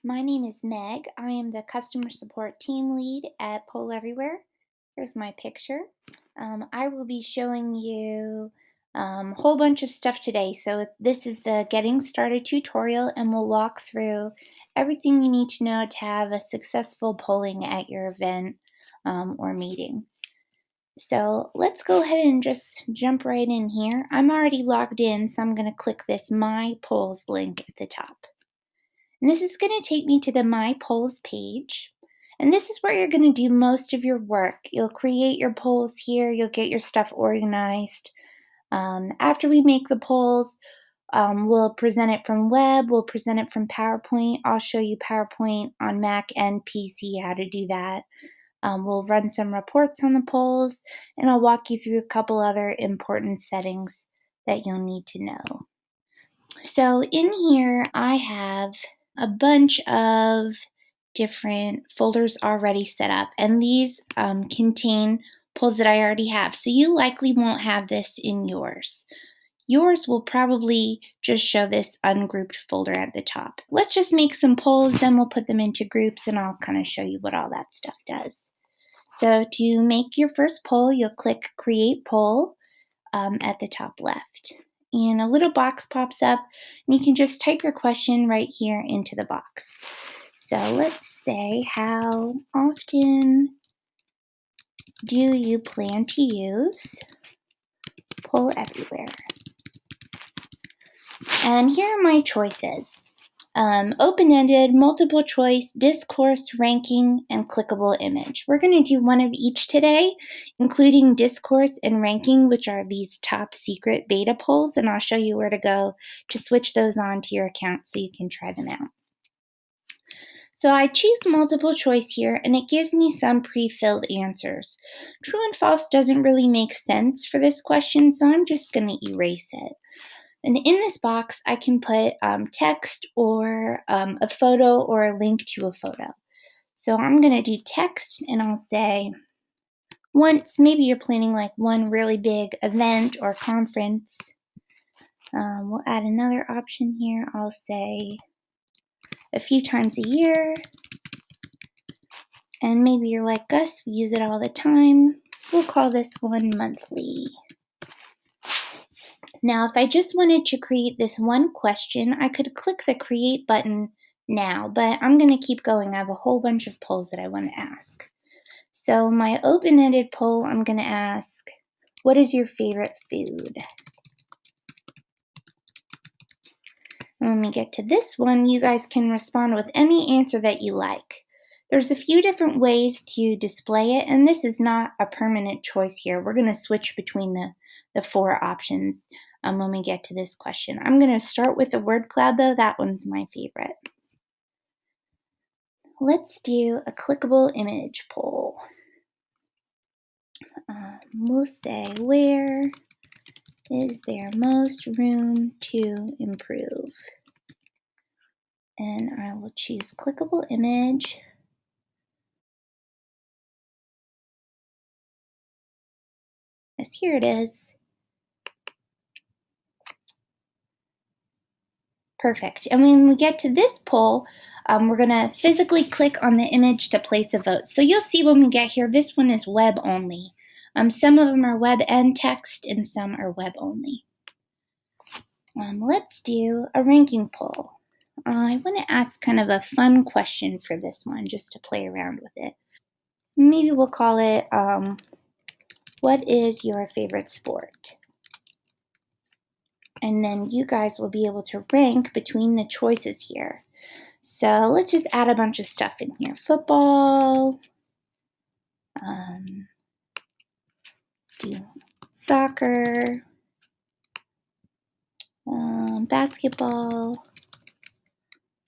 My name is Meg. I am the customer support team lead at Poll Everywhere. Here's my picture. I will be showing you a whole bunch of stuff today. So this is the getting started tutorial, and we'll walk through everything you need to know to have a successful polling at your event or meeting. So let's go ahead and just jump right in here. I'm already logged in, so I'm going to click this My Polls link at the top. And this is going to take me to the My Polls page. And this is where you're going to do most of your work. You'll create your polls here. You'll get your stuff organized. After we make the polls, we'll present it from web. We'll present it from PowerPoint. I'll show you PowerPoint on Mac and PC, how to do that. We'll run some reports on the polls, and I'll walk you through a couple other important settings that you'll need to know. So in here, I have a bunch of different folders already set up, and these contain polls that I already have. So you likely won't have this in yours. Yours will probably just show this ungrouped folder at the top. Let's just make some polls, then we'll put them into groups, and I'll kind of show you what all that stuff does. So to make your first poll, you'll click Create Poll at the top left. And a little box pops up, and you can just type your question right here into the box. So let's say, how often do you plan to use Poll Everywhere? And here are my choices. Open-ended, multiple choice, discourse, ranking, and clickable image. We're going to do one of each today, including discourse and ranking, which are these top secret beta polls, and I'll show you where to go to switch those on to your account so you can try them out. So I choose multiple choice here, and it gives me some pre-filled answers. True and false doesn't really make sense for this question, so I'm just going to erase it. And in this box, I can put text or a photo or a link to a photo. So I'm going to do text, and I'll say, once, maybe you're planning like one really big event or conference. We'll add another option here. I'll say a few times a year. And maybe you're like us, we use it all the time. We'll call this one monthly. Now, if I just wanted to create this one question, I could click the Create button now, but I'm going to keep going. I have a whole bunch of polls that I want to ask. So my open-ended poll, I'm going to ask, what is your favorite food? And when we get to this one, you guys can respond with any answer that you like. There's a few different ways to display it, and this is not a permanent choice here. We're going to switch between the four options when we get to this question. I'm going to start with the word cloud, though. That one's my favorite. Let's do a clickable image poll. We'll say, where is there most room to improve? And I will choose clickable image. Yes, here it is. Perfect. And when we get to this poll, we're going to physically click on the image to place a vote. So you'll see when we get here, this one is web only. Some of them are web and text, and some are web only. Let's do a ranking poll. I want to ask kind of a fun question for this one, just to play around with it. Maybe we'll call it, what is your favorite sport? And then you guys will be able to rank between the choices here. So let's just add a bunch of stuff in here. Football, do soccer, basketball.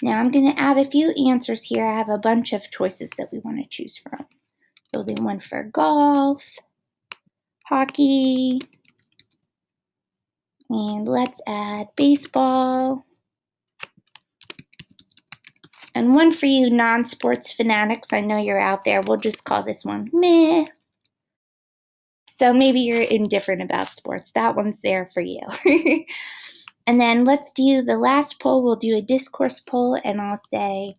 Now I'm going to add a few answers here. I have a bunch of choices that we want to choose from. So we'll do one for golf, hockey, and let's add baseball. And one for you non-sports fanatics, I know you're out there, we'll just call this one meh. So maybe you're indifferent about sports. That one's there for you. And then let's do the last poll. We'll do a discourse poll, and I'll say,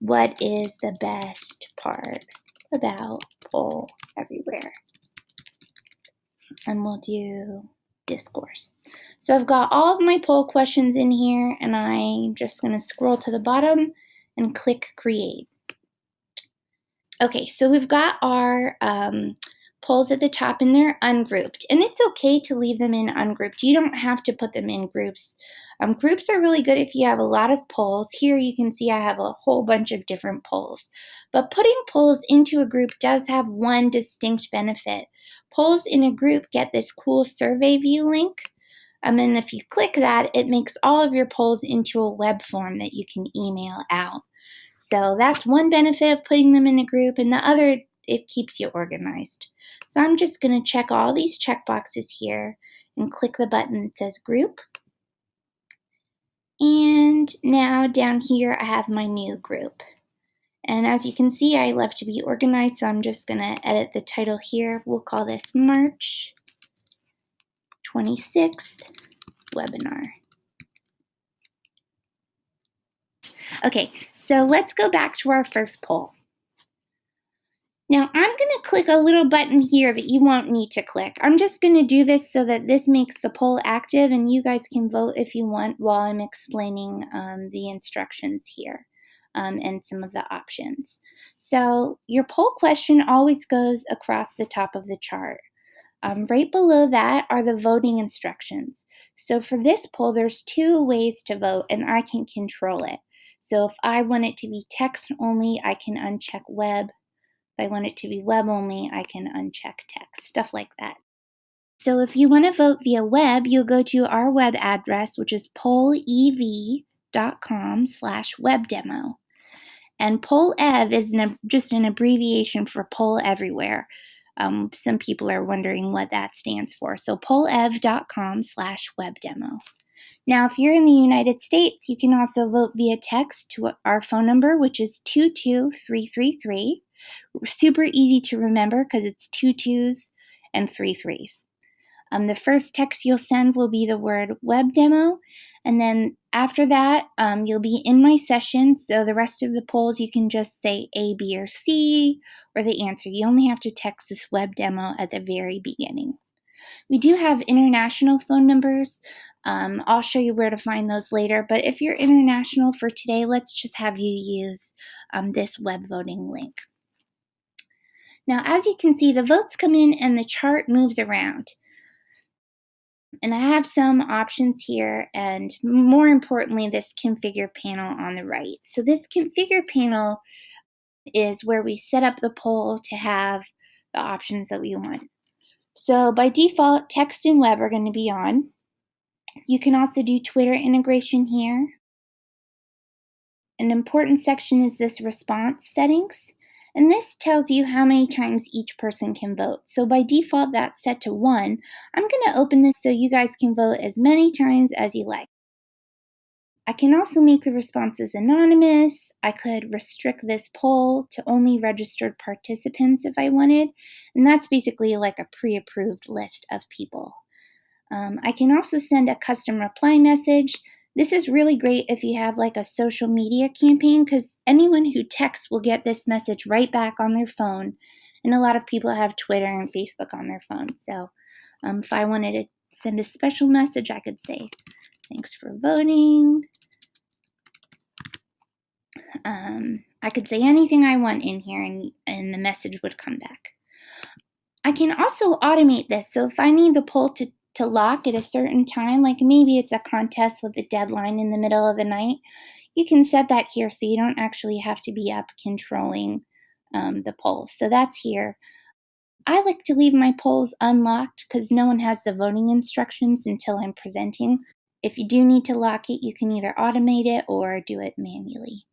what is the best part about Poll Everywhere? And we'll do Discourse. So I've got all of my poll questions in here, and I'm just going to scroll to the bottom and click Create. Okay, so we've got our polls at the top, and they're ungrouped. And it's okay to leave them in ungrouped. You don't have to put them in groups. Groups are really good if you have a lot of polls. Here you can see I have a whole bunch of different polls. But putting polls into a group does have one distinct benefit. Polls in a group get this cool survey view link. And if you click that, it makes all of your polls into a web form that you can email out. So that's one benefit of putting them in a group, and the other, it keeps you organized. So I'm just going to check all these checkboxes here and click the button that says group. And now down here I have my new group. And as you can see, I love to be organized, so I'm just going to edit the title here. We'll call this March 26th webinar. Okay, so let's go back to our first poll. Now I'm going to click a little button here that you won't need to click. I'm just going to do this so that this makes the poll active, and you guys can vote if you want while I'm explaining the instructions here and some of the options. So your poll question always goes across the top of the chart. Right below that are the voting instructions. So for this poll, there's two ways to vote, and I can control it. So if I want it to be text only, I can uncheck web. If I want it to be web only, I can uncheck text, stuff like that. So if you want to vote via web, you'll go to our web address, which is pollev.com/webdemo. And pollev is just an abbreviation for Poll Everywhere. Some people are wondering what that stands for. So pollev.com/webdemo. Now, if you're in the United States, you can also vote via text to our phone number, which is 22333. Super easy to remember because it's 2 2s and 3 3s. The first text you'll send will be the word web demo, and then after that, you'll be in my session, so the rest of the polls you can just say A, B, or C, or the answer. You only have to text this web demo at the very beginning. We do have international phone numbers. I'll show you where to find those later, but if you're international for today, let's just have you use this web voting link. Now, as you can see, the votes come in and the chart moves around. And I have some options here, and more importantly, this configure panel on the right. So this configure panel is where we set up the poll to have the options that we want. So by default, text and web are going to be on. You can also do Twitter integration here. An important section is this response settings. And this tells you how many times each person can vote. So by default, that's set to 1. I'm going to open this so you guys can vote as many times as you like. I can also make the responses anonymous. I could restrict this poll to only registered participants if I wanted. And that's basically like a pre-approved list of people. I can also send a custom reply message. This is really great if you have like a social media campaign, because anyone who texts will get this message right back on their phone. And a lot of people have Twitter and Facebook on their phone. So if I wanted to send a special message, I could say, thanks for voting. I could say anything I want in here, and the message would come back. I can also automate this. So if I need the poll to lock at a certain time, like maybe it's a contest with a deadline in the middle of the night, you can set that here so you don't actually have to be up controlling the poll. So that's here. I like to leave my polls unlocked because no one has the voting instructions until I'm presenting. If you do need to lock it, you can either automate it or do it manually.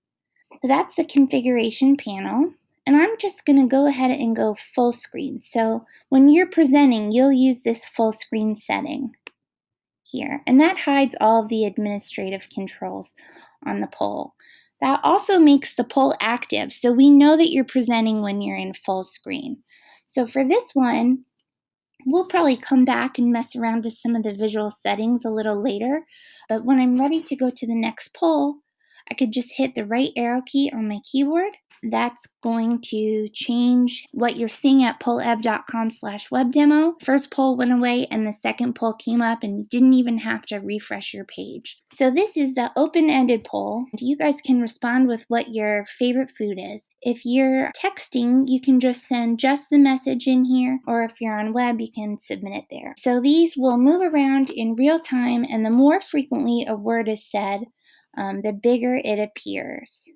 So that's the configuration panel. And I'm just going to go ahead and go full screen. So when you're presenting, you'll use this full screen setting here. And that hides all of the administrative controls on the poll. That also makes the poll active. So we know that you're presenting when you're in full screen. So for this one, we'll probably come back and mess around with some of the visual settings a little later. But when I'm ready to go to the next poll, I could just hit the right arrow key on my keyboard. That's going to change what you're seeing at pollev.com/webdemo. First poll went away and the second poll came up and you didn't even have to refresh your page. So this is the open-ended poll. You guys can respond with what your favorite food is. If you're texting, you can just send just the message in here, or if you're on web, you can submit it there. So these will move around in real time, and the more frequently a word is said, the bigger it appears.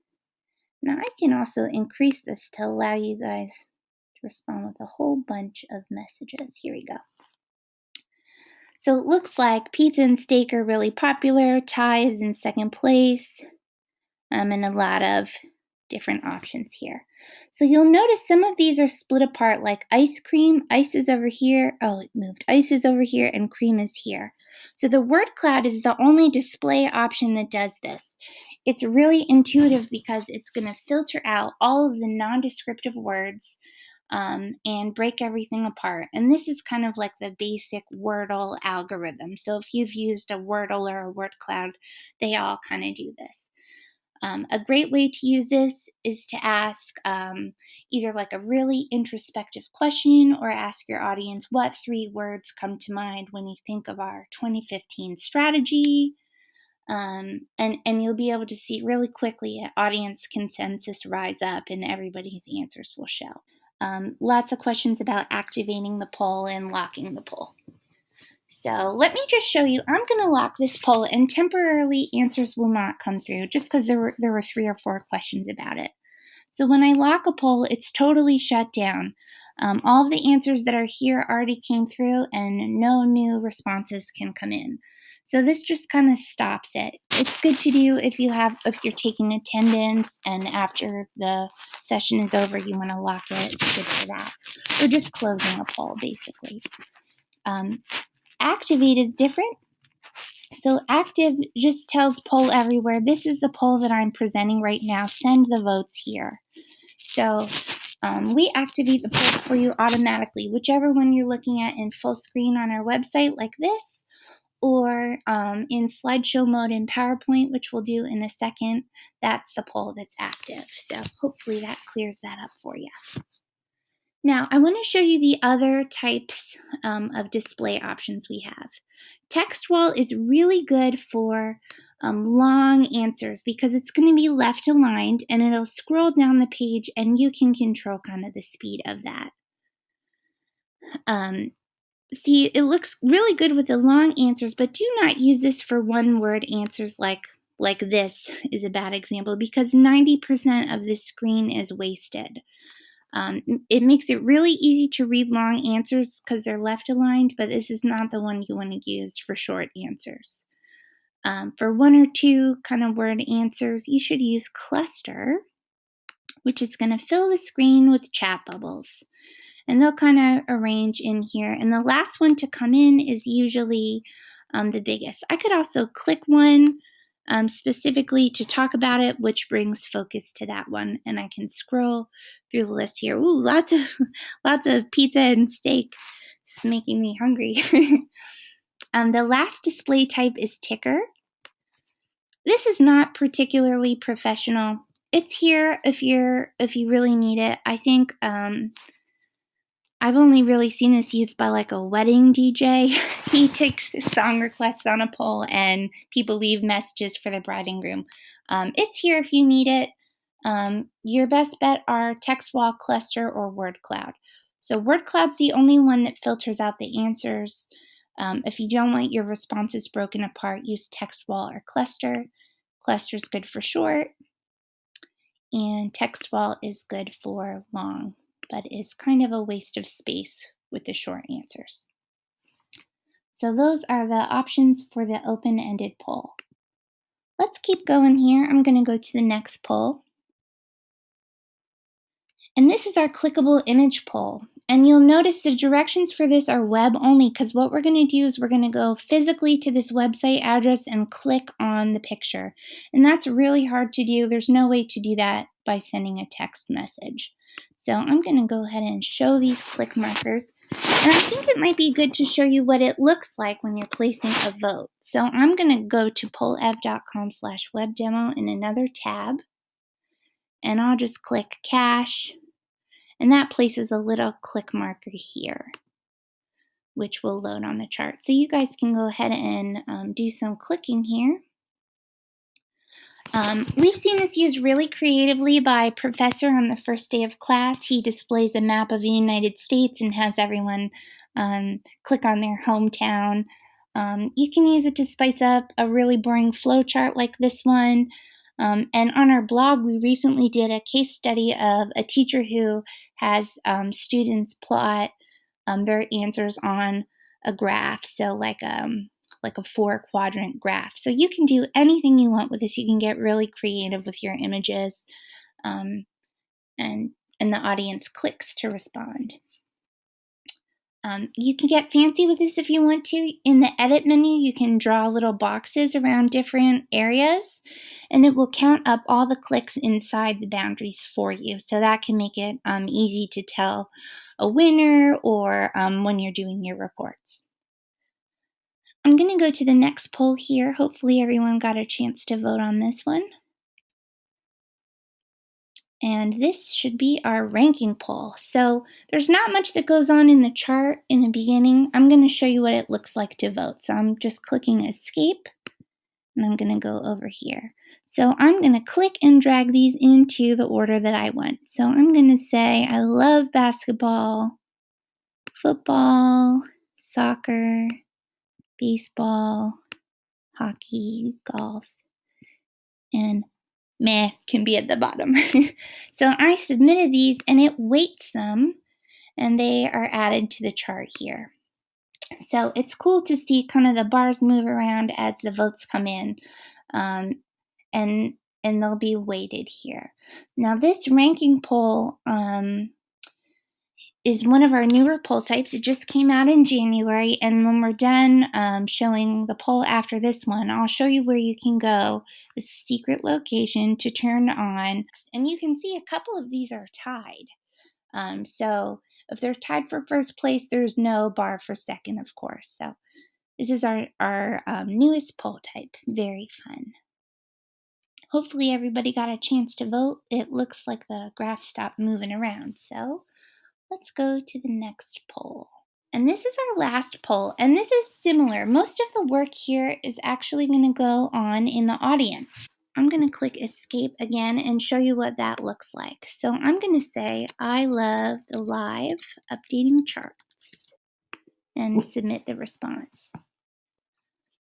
Now I can also increase this to allow you guys to respond with a whole bunch of messages. Here we go. So it looks like pizza and steak are really popular. Thai is in second place, and a lot of different options here. So you'll notice some of these are split apart, like ice cream. Ice is over here. Oh, it moved. Ice is over here and cream is here. So the word cloud is the only display option that does this. It's really intuitive because it's going to filter out all of the non-descriptive words and break everything apart. And this is kind of like the basic Wordle algorithm. So if you've used a Wordle or a word cloud, they all kind of do this. A great way to use this is to ask either like a really introspective question or ask your audience what 3 words come to mind when you think of our 2015 strategy. And you'll be able to see really quickly audience consensus rise up and everybody's answers will show. Lots of questions about activating the poll and locking the poll. So let me just show you. I'm going to lock this poll and temporarily answers will not come through just because there were 3 or 4 questions about it. So when I lock a poll, it's totally shut down. All of the answers that are here already came through and no new responses can come in. So this just kind of stops it. It's good to do if you're taking attendance and after the session is over you want to lock it. It's good for that. Or just closing a poll basically. Activate is different. So active just tells poll everywhere. This is the poll that I'm presenting right now. Send the votes here. So we activate the poll for you automatically, whichever one you're looking at in full screen on our website like this, or in slideshow mode in PowerPoint, which we'll do in a second. That's the poll that's active. So hopefully that clears that up for you. Now, I want to show you the other types of display options we have. Text wall is really good for long answers because it's going to be left aligned and it'll scroll down the page and you can control kind of the speed of that. See, it looks really good with the long answers, but do not use this for one-word answers like this is a bad example because 90% of the screen is wasted. It makes it really easy to read long answers because they're left aligned, but this is not the one you want to use for short answers. For 1 or 2 kind of word answers, you should use cluster, which is going to fill the screen with chat bubbles. And they'll kind of arrange in here. And the last one to come in is usually the biggest. I could also click one specifically to talk about it, which brings focus to that one. And I can scroll through the list here. Ooh, lots of pizza and steak. This is making me hungry. The last display type is ticker. This is not particularly professional. It's here if you really need it. I think I've only really seen this used by like a wedding DJ. He takes song requests on a poll and people leave messages for the bride and groom. It's here if you need it. Your best bet are text wall, cluster, or word cloud. So word cloud's the only one that filters out the answers. If you don't want your responses broken apart, use text wall or cluster. Cluster is good for short, and text wall is good for long, but is kind of a waste of space with the short answers. So those are the options for the open-ended poll. Let's keep going here. I'm going to go to the next poll. And this is our clickable image poll. And you'll notice the directions for this are web only because what we're going to do is we're going to go physically to this website address and click on the picture. And that's really hard to do. There's no way to do that by sending a text message. So I'm going to go ahead and show these click markers. And I think it might be good to show you what it looks like when you're placing a vote. So I'm going to go to pollev.com/webdemo in another tab. And I'll just click cache. And that places a little click marker here, which will load on the chart. So you guys can go ahead and do some clicking here. We've seen this used really creatively by a professor on the first day of class. He displays a map of the United States and has everyone click on their hometown. You can use it to spice up a really boring flowchart like this one. And on our blog, we recently did a case study of a teacher who has students plot their answers on a graph. So like a 4-quadrant graph. So you can do anything you want with this. You can get really creative with your images, and the audience clicks to respond. You can get fancy with this if you want to. In the edit menu, you can draw little boxes around different areas, and it will count up all the clicks inside the boundaries for you. So that can make it easy to tell a winner or when you're doing your reports. I'm going to go to the next poll here. Hopefully everyone got a chance to vote on this one. And this should be our ranking poll. So there's not much that goes on in the chart in the beginning. I'm going to show you what it looks like to vote. So I'm just clicking escape and I'm going to go over here. So I'm going to click and drag these into the order that I want. So I'm going to say I love basketball, football, soccer, baseball, hockey, golf, and meh can be at the bottom. So I submitted these and it weights them and they are added to the chart here. So it's cool to see kind of the bars move around as the votes come in, and they'll be weighted here. Now this ranking poll is one of our newer poll types. It just came out in January, and when we're done showing the poll after this one, I'll show you where you can go, the secret location to turn on, and you can see a couple of these are tied. So if they're tied for first place, there's no bar for second, of course. So this is our newest poll type. Very fun. Hopefully everybody got a chance to vote. It looks like the graph stopped moving around, so let's go to the next poll. And this is our last poll, and this is similar. Most of the work here is actually going to go on in the audience. I'm going to click escape again and show you what that looks like. So I'm going to say, I love the live updating charts, and submit the response.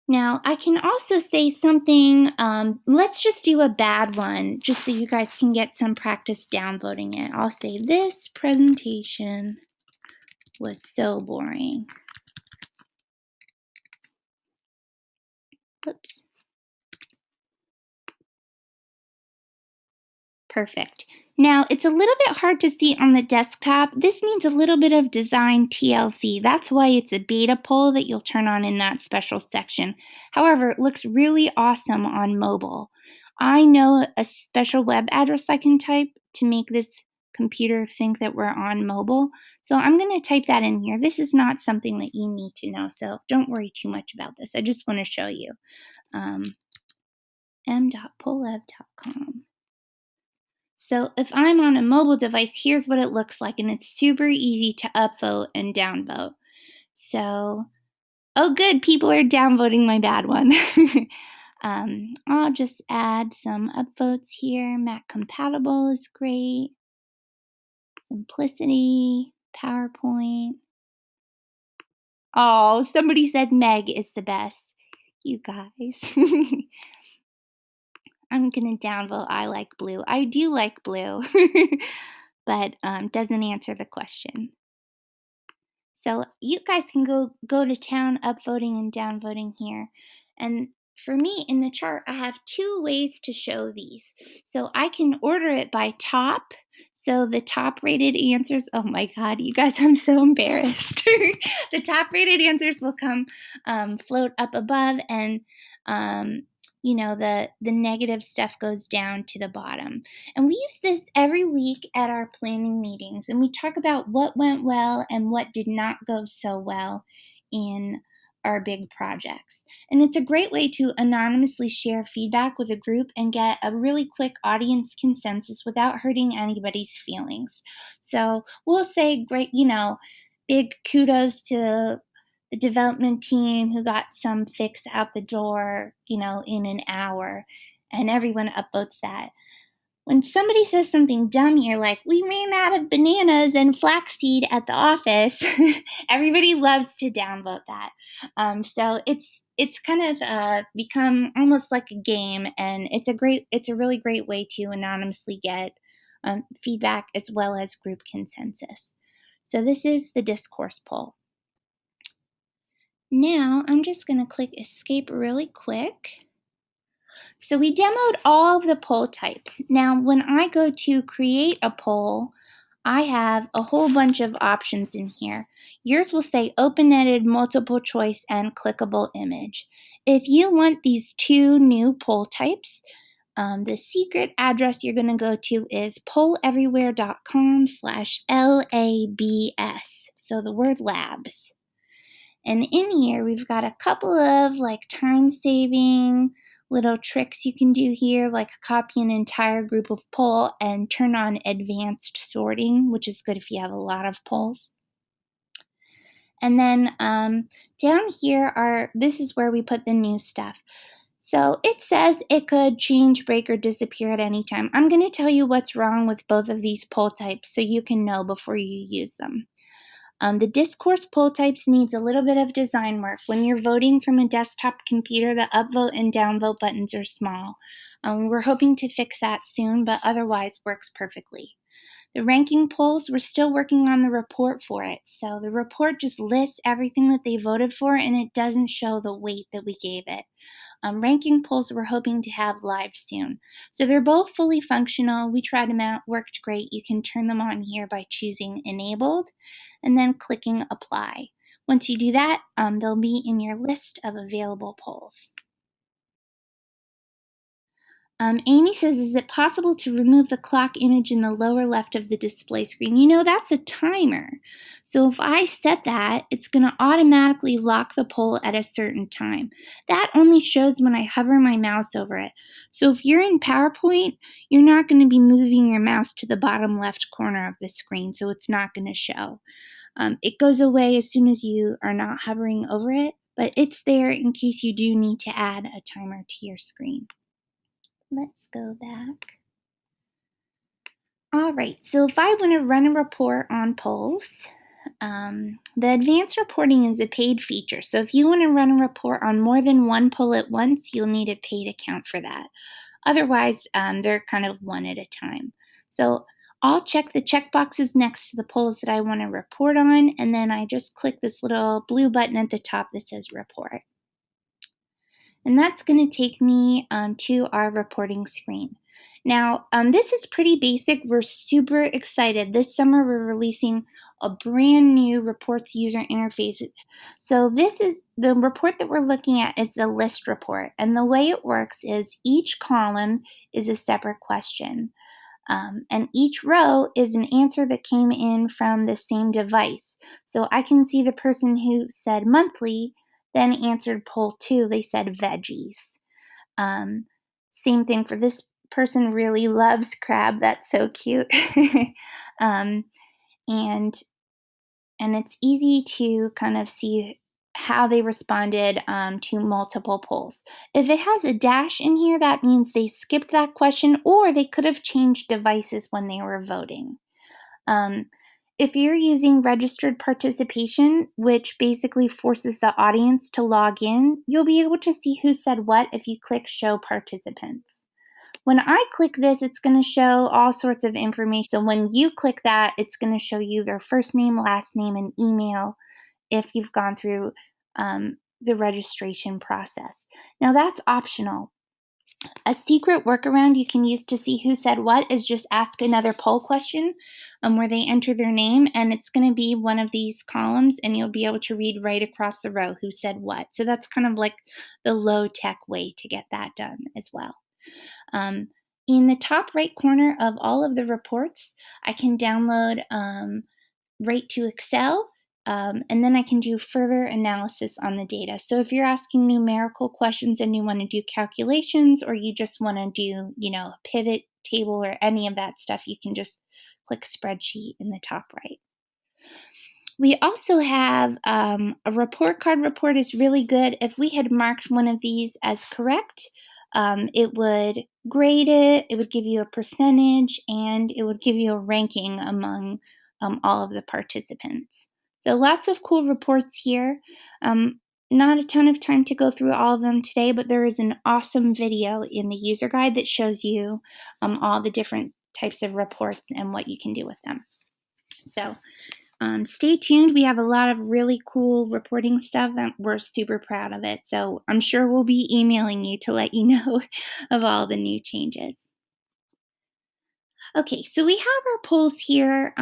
Now, I can also say something, let's just do a bad one, just so you guys can get some practice downvoting it. I'll say, this presentation was so boring. Oops. Perfect. Now, it's a little bit hard to see on the desktop. This needs a little bit of design TLC. That's why it's a beta poll that you'll turn on in that special section. However, it looks really awesome on mobile. I know a special web address I can type to make this computer think that we're on mobile. So I'm going to type that in here. This is not something that you need to know, so don't worry too much about this. I just want to show you. m.pollev.com. So if I'm on a mobile device, here's what it looks like, and it's super easy to upvote and downvote. So, oh good, people are downvoting my bad one. I'll just add some upvotes here. Mac compatible is great. Simplicity, PowerPoint. Oh, somebody said Meg is the best. You guys. I'm going to downvote I like blue. I do like blue, but doesn't answer the question. So you guys can go to town upvoting and downvoting here. And for me in the chart, I have two ways to show these. So I can order it by top. So the top rated answers, oh my God, you guys, I'm so embarrassed. The top rated answers will come float up above, and the negative stuff goes down to the bottom. And we use this every week at our planning meetings, and we talk about what went well and what did not go so well in our big projects. And it's a great way to anonymously share feedback with a group and get a really quick audience consensus without hurting anybody's feelings. So we'll say great, big kudos to the development team who got some fix out the door, in an hour, and everyone upvotes that. When somebody says something dumb here, like we ran out of bananas and flaxseed at the office, everybody loves to downvote that. So it's kind of become almost like a game, and it's a really great way to anonymously get feedback as well as group consensus. So this is the discourse poll. Now I'm just going to click escape really quick. So we demoed all of the poll types. Now when I go to create a poll, I have a whole bunch of options in here. Yours will say open-ended, multiple choice, and clickable image. If you want these two new poll types, the secret address you're going to go to is polleverywhere.com/LABS. So the word labs. And in here, we've got a couple of time-saving little tricks you can do here, like copy an entire group of poll and turn on advanced sorting, which is good if you have a lot of polls. And then down here this is where we put the new stuff. So it says it could change, break, or disappear at any time. I'm going to tell you what's wrong with both of these poll types so you can know before you use them. The discourse poll types needs a little bit of design work. When you're voting from a desktop computer, the upvote and downvote buttons are small. We're hoping to fix that soon, but otherwise works perfectly. The ranking polls, we're still working on the report for it. So the report just lists everything that they voted for, and it doesn't show the weight that we gave it. Ranking polls we're hoping to have live soon. So they're both fully functional. We tried them out, worked great. You can turn them on here by choosing enabled and then clicking apply. Once you do that, they'll be in your list of available polls. Amy says, is it possible to remove the clock image in the lower left of the display screen? That's a timer. So if I set that, it's going to automatically lock the poll at a certain time. That only shows when I hover my mouse over it. So if you're in PowerPoint, you're not going to be moving your mouse to the bottom left corner of the screen, so it's not going to show. It goes away as soon as you are not hovering over it, but it's there in case you do need to add a timer to your screen. Let's go back. All right, so if I want to run a report on polls, the advanced reporting is a paid feature. So if you want to run a report on more than one poll at once, you'll need a paid account for that. Otherwise, they're kind of one at a time. So I'll check the checkboxes next to the polls that I want to report on, and then I just click this little blue button at the top that says report. And that's going to take me to our reporting screen. Now, this is pretty basic. We're super excited. This summer, we're releasing a brand new reports user interface. So this is the report that we're looking at is the list report. And the way it works is each column is a separate question. And each row is an answer that came in from the same device. So I can see the person who said monthly then answered poll 2, they said veggies. Same thing for this person, really loves crab. That's so cute. And it's easy to kind of see how they responded to multiple polls. If it has a dash in here, that means they skipped that question or they could have changed devices when they were voting. If you're using registered participation, which basically forces the audience to log in, you'll be able to see who said what if you click Show Participants. When I click this, it's going to show all sorts of information. So when you click that, it's going to show you their first name, last name, and email if you've gone through the registration process. Now that's optional. A secret workaround you can use to see who said what is just ask another poll question where they enter their name, and it's going to be one of these columns, and you'll be able to read right across the row who said what. So that's kind of like the low-tech way to get that done as well. In the top right corner of all of the reports, I can download right to Excel, and then I can do further analysis on the data. So if you're asking numerical questions and you want to do calculations, or you just want to do, a pivot table or any of that stuff, you can just click spreadsheet in the top right. We also have a report card. Report is really good. If we had marked one of these as correct, it would grade it, it would give you a percentage, and it would give you a ranking among all of the participants. So lots of cool reports here. Not a ton of time to go through all of them today, but there is an awesome video in the user guide that shows you all the different types of reports and what you can do with them. So stay tuned. We have a lot of really cool reporting stuff and we're super proud of it. So I'm sure we'll be emailing you to let you know of all the new changes. Okay, so we have our polls here.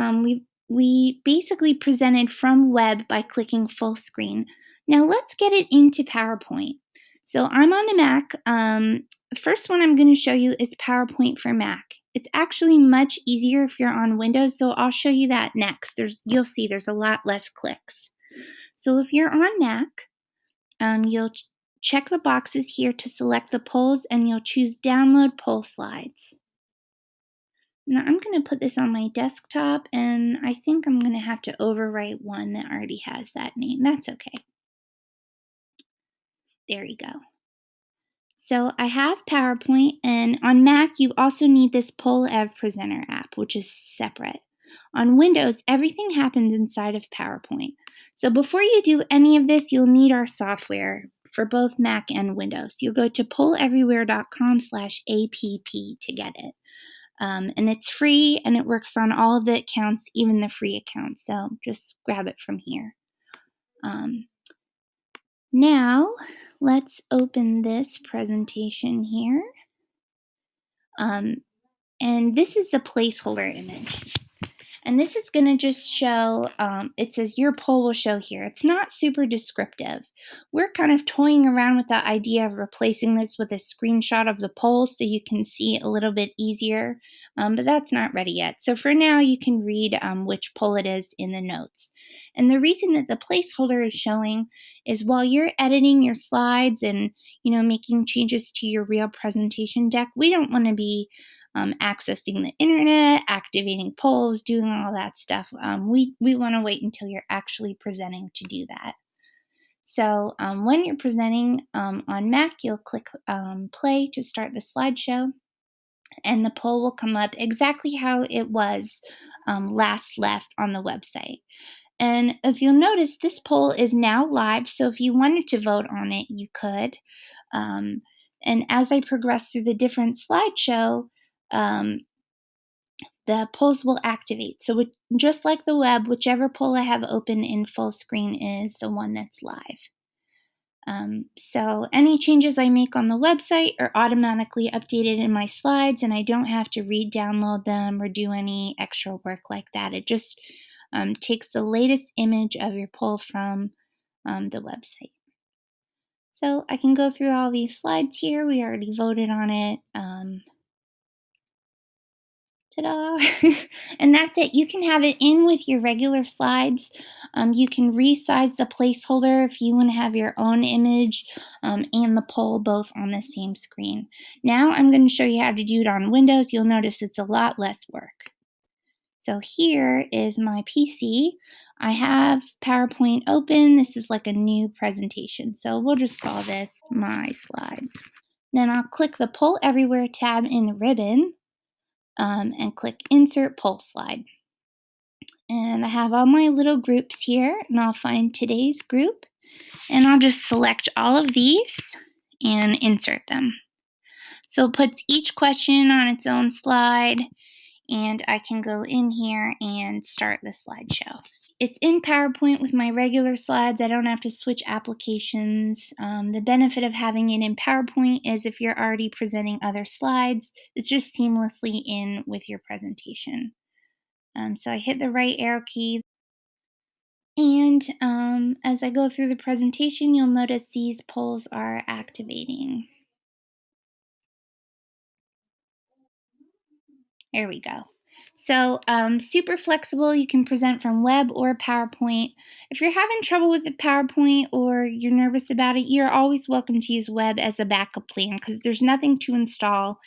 We basically presented from web by clicking full screen. Now let's get it into PowerPoint. So I'm on a Mac. The first one I'm going to show you is PowerPoint for Mac. It's actually much easier if you're on Windows, so I'll show you that next. You'll see there's a lot less clicks. So if you're on Mac, you'll check the boxes here to select the polls, and you'll choose Download Poll Slides. Now I'm going to put this on my desktop, and I think I'm going to have to overwrite one that already has that name. That's okay. There you go. So I have PowerPoint, and on Mac you also need this Poll Ev Presenter app, which is separate. On Windows, everything happens inside of PowerPoint. So before you do any of this, you'll need our software for both Mac and Windows. You'll go to polleverywhere.com/app to get it. And it's free, and it works on all of the accounts, even the free accounts. So just grab it from here. Now, let's open this presentation here. And this is the placeholder image. And this is going to just show, it says your poll will show here. It's not super descriptive. We're kind of toying around with the idea of replacing this with a screenshot of the poll so you can see a little bit easier, but that's not ready yet. So for now, you can read which poll it is in the notes. And the reason that the placeholder is showing is while you're editing your slides and making changes to your real presentation deck, we don't want to be accessing the internet, activating polls, doing all that stuff. We want to wait until you're actually presenting to do that. So when you're presenting on Mac, you'll click play to start the slideshow, and the poll will come up exactly how it was last left on the website. And if you'll notice, this poll is now live, so if you wanted to vote on it, you could. And as I progress through the different slideshow, the polls will activate. So just like the web, whichever poll I have open in full screen is the one that's live. So any changes I make on the website are automatically updated in my slides, and I don't have to re-download them or do any extra work like that. It just takes the latest image of your poll from the website. So I can go through all these slides here. We already voted on it. Ta-da! And that's it. You can have it in with your regular slides. You can resize the placeholder if you want to have your own image and the poll both on the same screen. Now I'm going to show you how to do it on Windows. You'll notice it's a lot less work. So here is my PC. I have PowerPoint open. This is like a new presentation. So we'll just call this My Slides. Then I'll click the Poll Everywhere tab in the ribbon. And click Insert Poll Slide. And I have all my little groups here, and I'll find today's group, and I'll just select all of these and insert them. So it puts each question on its own slide, and I can go in here and start the slideshow. It's in PowerPoint with my regular slides. I don't have to switch applications. The benefit of having it in PowerPoint is if you're already presenting other slides, it's just seamlessly in with your presentation. So I hit the right arrow key, and as I go through the presentation, you'll notice these polls are activating. There we go. So super flexible. You can present from web or PowerPoint. If you're having trouble with the PowerPoint or you're nervous about it, you're always welcome to use web as a backup plan because there's nothing to install.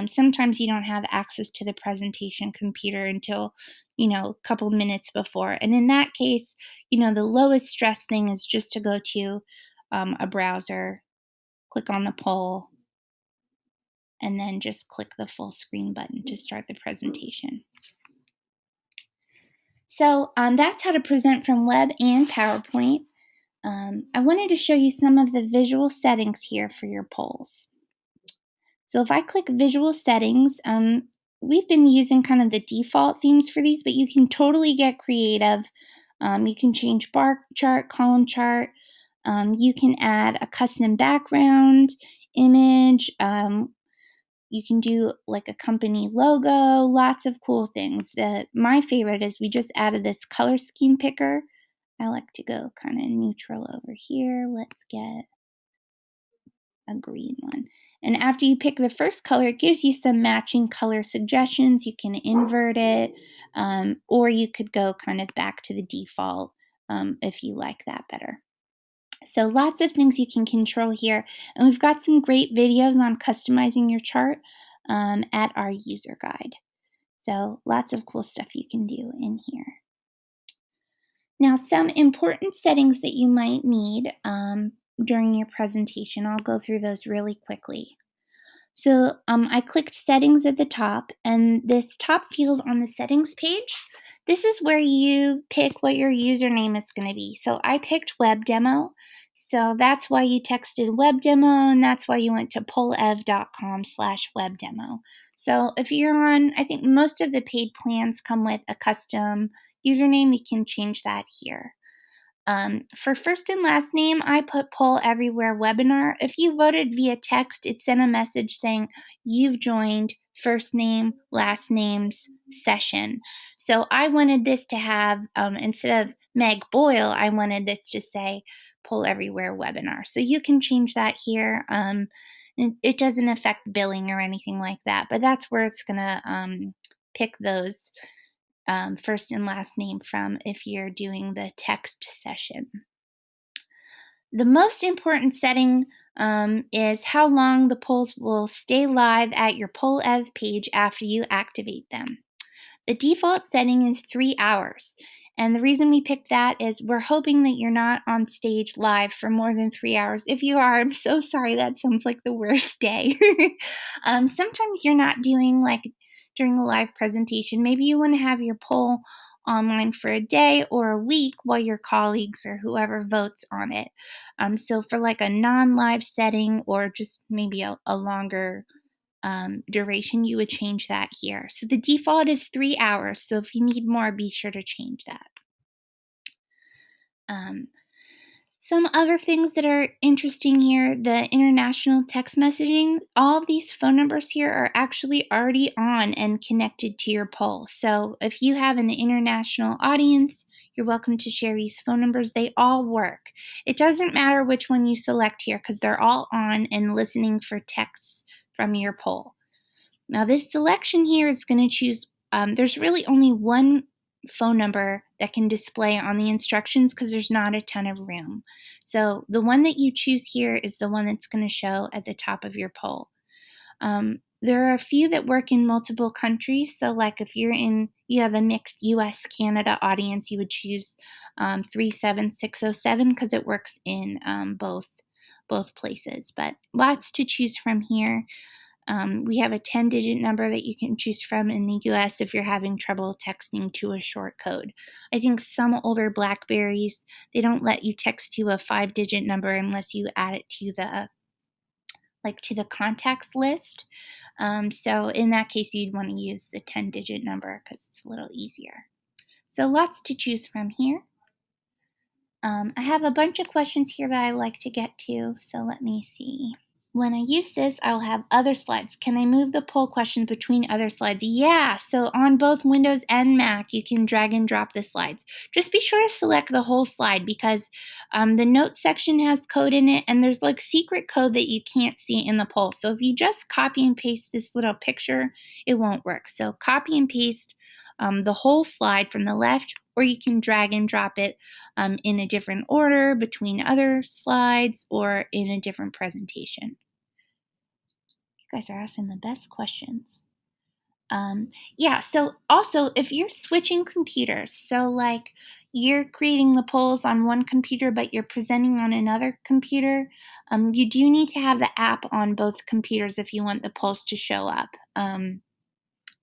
Sometimes you don't have access to the presentation computer until, a couple minutes before. And in that case, the lowest stress thing is just to go to a browser, click on the poll, and then just click the full screen button to start the presentation. So that's how to present from web and PowerPoint. I wanted to show you some of the visual settings here for your polls. So if I click visual settings, we've been using kind of the default themes for these, but you can totally get creative. You can change bar chart, column chart. You can add a custom background image. You can do like a company logo, lots of cool things. My favorite is we just added this color scheme picker. I like to go kind of neutral over here. Let's get a green one. And after you pick the first color, it gives you some matching color suggestions. You can invert it, or you could go kind of back to the default if you like that better. So lots of things you can control here. And we've got some great videos on customizing your chart at our user guide. So lots of cool stuff you can do in here. Now, some important settings that you might need during your presentation. I'll go through those really quickly. So I clicked settings at the top, and this top field on the settings page, this is where you pick what your username is going to be. So I picked web demo. So that's why you texted web demo, and that's why you went to polev.com/webdemo. So if you're on, I think most of the paid plans come with a custom username. You can change that here. For first and last name, I put poll everywhere webinar. If you voted via text, it sent a message saying you've joined first name, last name's session. So I wanted this to have, instead of Meg Boyle, I wanted this to say poll everywhere webinar. So you can change that here. It doesn't affect billing or anything like that, but that's where it's going to pick those first and last name from if you're doing the text session. The most important setting is how long the polls will stay live at your PollEv page after you activate them. The default setting is 3 hours. And the reason we picked that is we're hoping that you're not on stage live for more than 3 hours. If you are, I'm so sorry. That sounds like the worst day. Sometimes you're not doing like during a live presentation. Maybe you want to have your poll online for a day or a week while your colleagues or whoever votes on it. So for like a non-live setting or just maybe a longer duration, you would change that here. So the default is 3 hours. So if you need more, be sure to change that. Some other things that are interesting here, the international text messaging, all of these phone numbers here are actually already on and connected to your poll. So if you have an international audience, you're welcome to share these phone numbers. They all work. It doesn't matter which one you select here because they're all on and listening for texts from your poll. Now this selection here is going to choose, there's really only one phone number that can display on the instructions because there's not a ton of room. So the one that you choose here is the one that's going to show at the top of your poll. There are a few that work in multiple countries. So like if you have a mixed US Canada audience, you would choose 37607 because it works in both places. But lots to choose from here. We have a 10-digit number that you can choose from in the US if you're having trouble texting to a short code. I think some older Blackberries, they don't let you text to a 5-digit number unless you add it to the contacts list. So in that case, you'd want to use the 10-digit number because it's a little easier. So lots to choose from here. I have a bunch of questions here that I like to get to, so let me see. When I use this, I will have other slides. Can I move the poll questions between other slides? Yeah, so on both Windows and Mac, you can drag and drop the slides. Just be sure to select the whole slide because the notes section has code in it, and there's like secret code that you can't see in the poll. So if you just copy and paste this little picture, it won't work. So copy and paste the whole slide from the left, or you can drag and drop it in a different order between other slides or in a different presentation. You guys are asking the best questions. Yeah, so also if you're switching computers, so like you're creating the polls on one computer but you're presenting on another computer, you do need to have the app on both computers if you want the polls to show up.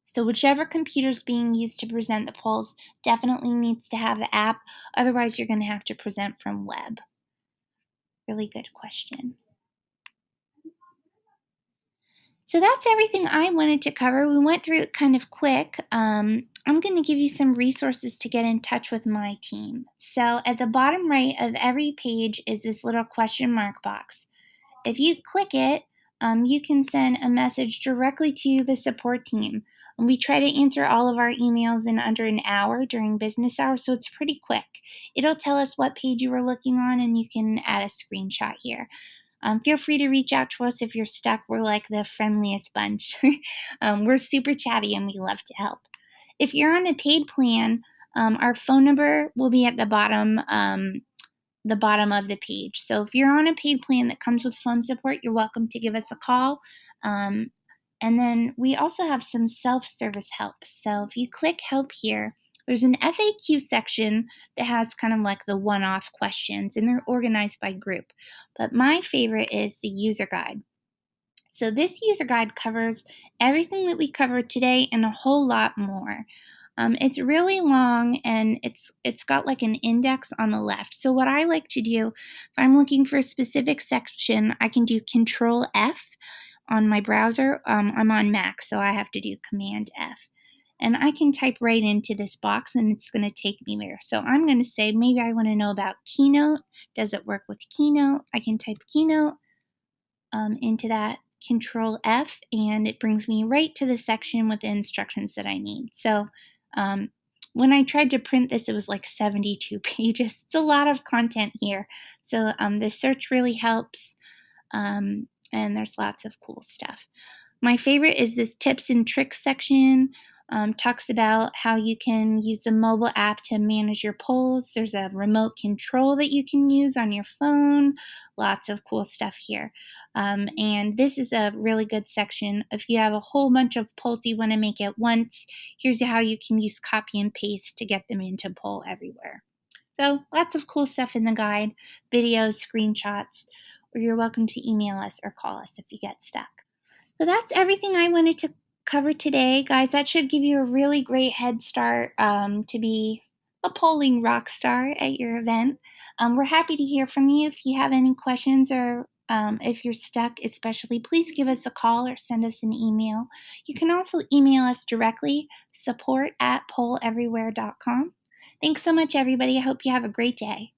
So whichever computer is being used to present the polls definitely needs to have the app, otherwise you're going to have to present from web. Really good question. So that's everything I wanted to cover. We went through it kind of quick. I'm going to give you some resources to get in touch with my team. So at the bottom right of every page is this little question mark box. If you click it, you can send a message directly to the support team. And we try to answer all of our emails in under an hour during business hours, so it's pretty quick. It'll tell us what page you were looking on, and you can add a screenshot here. Feel free to reach out to us if you're stuck. We're like the friendliest bunch. We're super chatty and we love to help. If you're on a paid plan, our phone number will be at the bottom of the page. So if you're on a paid plan that comes with phone support, you're welcome to give us a call. And then we also have some self-service help. So if you click help here, there's an FAQ section that has kind of like the one-off questions, and they're organized by group. But my favorite is the user guide. So this user guide covers everything that we covered today and a whole lot more. It's really long and it's got like an index on the left. So what I like to do, if I'm looking for a specific section, I can do Control F on my browser. I'm on Mac, so I have to do Command F. And I can type right into this box and it's going to take me there. So I'm going to say maybe I want to know about Keynote. Does it work with Keynote? I can type Keynote into that Control F and it brings me right to the section with the instructions that I need. So when I tried to print this, it was like 72 pages. It's a lot of content here. So the search really helps and there's lots of cool stuff. My favorite is this tips and tricks section. Talks about how you can use the mobile app to manage your polls. There's a remote control that you can use on your phone. Lots of cool stuff here. And this is a really good section. If you have a whole bunch of polls you want to make at once, here's how you can use copy and paste to get them into Poll Everywhere. So lots of cool stuff in the guide, videos, screenshots, or you're welcome to email us or call us if you get stuck. So that's everything I wanted to cover today, guys. That should give you a really great head start to be a polling rock star at your event. We're happy to hear from you. If you have any questions or if you're stuck, especially, please give us a call or send us an email. You can also email us directly, support@polleverywhere.com. Thanks so much, everybody. I hope you have a great day.